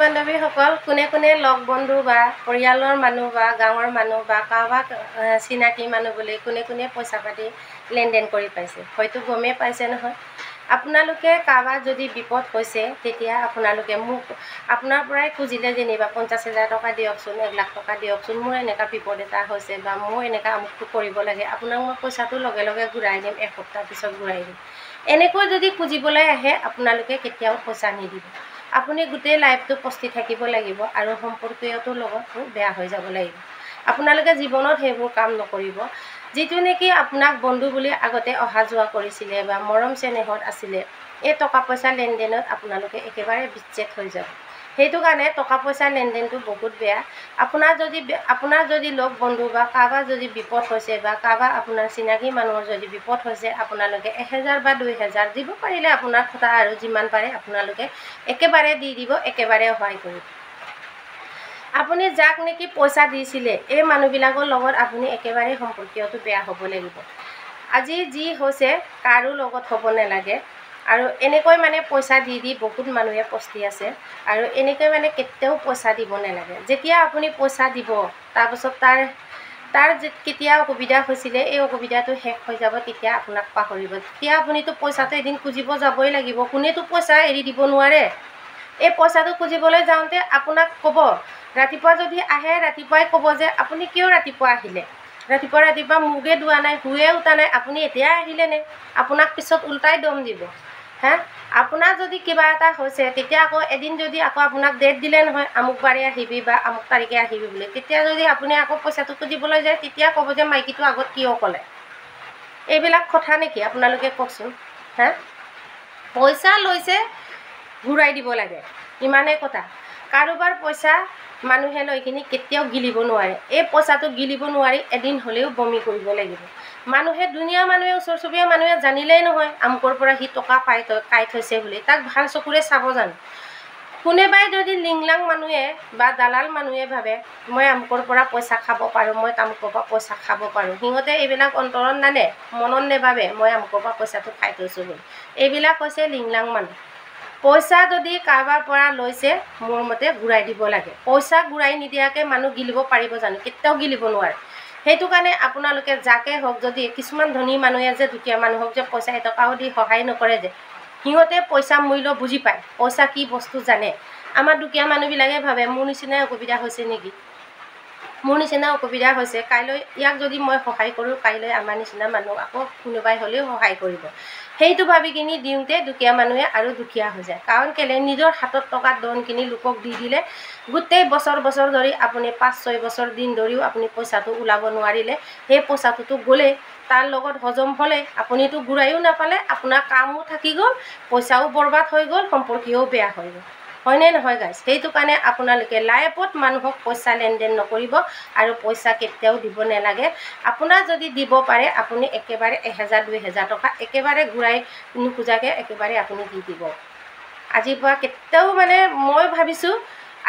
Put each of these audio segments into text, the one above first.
বান্ধৱীসকল কোনে কোনে লগ বন্ধু বা পৰিয়ালৰ মানুহ বা গাঁৱৰ মানুহ বা কাৰোবাক চিনাকি মানুহ বুলি কোনে কোনে পইচা পাতি লেনদেন কৰি পাইছে হয়তো গমেই পাইছে নহয়। আপোনালোকে কাৰোবাৰ যদি বিপদ হৈছে তেতিয়া আপোনালোকে মোক আপোনাৰ পৰাই খুজিলে যেনিবা 50,000 টকা দিয়কচোন, 1 লাখ টকা দিয়কচোন, মোৰ এনেকুৱা বিপদ এটা হৈছে বা মোৰ এনেকুৱা আমুকটো কৰিব লাগে, আপোনাক মই পইচাটো লগে লগে ঘূৰাই দিম, এসপ্তাহ পিছত ঘূৰাই দিম। এনেকৈ যদি খুজিবলৈ আহে আপোনালোকে কেতিয়াও পইচা নিদিব। আপুনি গোটেই লাইফটো পস্তি থাকিব লাগিব আৰু সম্পৰ্কীয়টোৰ লগত বেয়া হৈ যাব লাগিব। আপোনালোকে জীৱনত সেইবোৰ কাম নকৰিব। যিটো নেকি আপোনাক বন্ধু বুলি আগতে অহা যোৱা কৰিছিলে বা মৰম চেনেহত আছিলে, এই টকা পইচা লেনদেনত আপোনালোকে একেবাৰে বিচ্ছেদ হৈ যাব। সেইটো কাৰণে টকা পইচা লেনদেনটো বহুত বেয়া। আপোনাৰ যদি লগ বন্ধু বা কাৰোবাৰ যদি বিপদ হৈছে বা কাৰোবাৰ আপোনাৰ চিনাকি মানুহৰ যদি বিপদ হৈছে, আপোনালোকে 1000 বা 2000 দিব পাৰিলে আপোনাৰ কথা, আৰু যিমান পাৰে আপোনালোকে একেবাৰে দি দিব, একেবাৰে সহায় কৰিব। আপুনি যাক নেকি পইচা দিছিলে এই মানুহবিলাকৰ লগত আপুনি একেবাৰে সম্পৰ্কীয়টো বেয়া হ'ব লাগিব। আজি যি হৈছে কাৰো লগত হ'ব নালাগে। আৰু এনেকৈ মানে পইচা দি দি বহুত মানুহে পস্তি আছে, আৰু এনেকৈ মানে কেতিয়াও পইচা দিব নালাগে। যেতিয়া আপুনি পইচা দিব তাৰপাছত তাৰ কেতিয়া অসুবিধা হৈছিলে এই অসুবিধাটো শেষ হৈ যাব, তেতিয়া আপোনাক পাহৰিব। তেতিয়া আপুনিতো পইচাটো এদিন খুজিব যাবই লাগিব, কোনেতো পইচা এৰি দিব নোৱাৰে। এই পইচাটো খুজিবলৈ যাওঁতে আপোনাক ক'ব, ৰাতিপুৱা যদি আহে ৰাতিপুৱাই ক'ব যে আপুনি কিয় ৰাতিপুৱা আহিলে, ৰাতিপুৱা মুগে ধোৱা নাই, শুৱে উঠা নাই, আপুনি এতিয়া আহিলেনে, আপোনাক পিছত উল্টাই দম দিব। আপোনাৰ যদি কিবা এটা হৈছে তেতিয়া আকৌ এদিন যদি আকৌ আপোনাক ডেট দিলে নহয়, আমুক বাৰে আহিবি বা আমুক তাৰিখে আহিবি বুলি, তেতিয়া যদি আপুনি আকৌ পইচাটো খুজিবলৈ যায় তেতিয়া ক'ব যে মাইকীটো আগত কিয় ক'লে। এইবিলাক কথা নেকি আপোনালোকে কওকচোন। পইচা লৈছে ঘূৰাই দিব লাগে, ইমানেই কথা। কাৰোবাৰ পইচা মানুহে লৈ কিনি কেতিয়াও গিলিব নোৱাৰে। এই পইচাটো গিলিব নোৱাৰি এদিন হ'লেও বমি কৰিব লাগিব। দুনীয়া মানুহে ওচৰ চুবুৰীয়া মানুহে জানিলেই নহয় আমুকৰ পৰা সি টকা পাই থৈছে বুলি, তাক ভাল চকুৰে চাব জানো। কোনোবাই যদি লিংলাং মানুহে বা দালাল মানুহে ভাবে মই আমুকৰ পৰা পইচা খাব পাৰোঁ, মই তামুকৰ পৰা পইচা খাব পাৰোঁ, সিহঁতে এইবিলাক অন্তৰত নানে, মনত নেভাবে মই আমুকৰ পৰা পইচাটো খাই থৈছোঁ বুলি। এইবিলাক হৈছে লিংলাং মানুহ। পইচা যদি কাৰোবাৰ পৰা লৈছে মোৰ মতে ঘূৰাই দিব লাগে। পইচা ঘূৰাই নিদিয়াকৈ মানুহ গিলিব পাৰিব জানো? কেতিয়াও গিলিব নোৱাৰে। সেইটো কাৰণে আপোনালোকে যাকে হওক, যদি কিছুমান ধনী মানুহে যে দুখীয়া মানুহক যে পইচা এটকাও দি সহায় নকৰে, যে সিহঁতে পইচা মূল্য বুজি পায়, পইচা কি বস্তু জানে। আমাৰ দুখীয়া মানুহবিলাকে ভাবে মোৰ নিচিনাই অসুবিধা হৈছে নেকি, মোৰ নিচিনা অসুবিধা হৈছে, কাইলৈ ইয়াক যদি মই সহায় কৰোঁ কাইলৈ আমাৰ নিচিনা মানুহ আকৌ কোনোবাই হ'লেও সহায় কৰিব। সেইটো ভাবি কিনি দিওঁতে দুখীয়া মানুহে আৰু দুখীয়া হৈ যায়। কাৰণ কেলে নিজৰ হাতত টকা ধনখিনি লোকক দি দিলে গোটেই বছৰ ধৰি আপুনি 5-6 বছৰ দিন ধৰিও আপুনি পইচাটো ওলাব নোৱাৰিলে, সেই পইচাটোতো গ'লেই, তাৰ লগত হজম হ'লে, আপুনিতো ঘূৰাইও নাপালে, আপোনাৰ কামো থাকি গ'ল, পইচাও বৰবাদ হৈ গ'ল, সম্পৰ্কীয়ও বেয়া হৈ গ'ল। হয়নে নহয় গাইজ? সেইটো কাৰণে আপোনালোকে লাইফত মানুহক পইচা লেনদেন নকৰিব আৰু পইচা কেতিয়াও দিব নালাগে। আপোনাৰ যদি দিব পাৰে আপুনি একেবাৰে 1000-2000 টকা একেবাৰে ঘূৰাই নোখোজাকৈ একেবাৰে আপুনি দি দিব। আজিৰ পৰা কেতিয়াও মই ভাবিছোঁ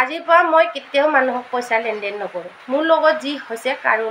আজিৰ পৰা মই কেতিয়াও মানুহক পইচা লেনদেন নকৰোঁ। মোৰ লগত যি হৈছে কাৰো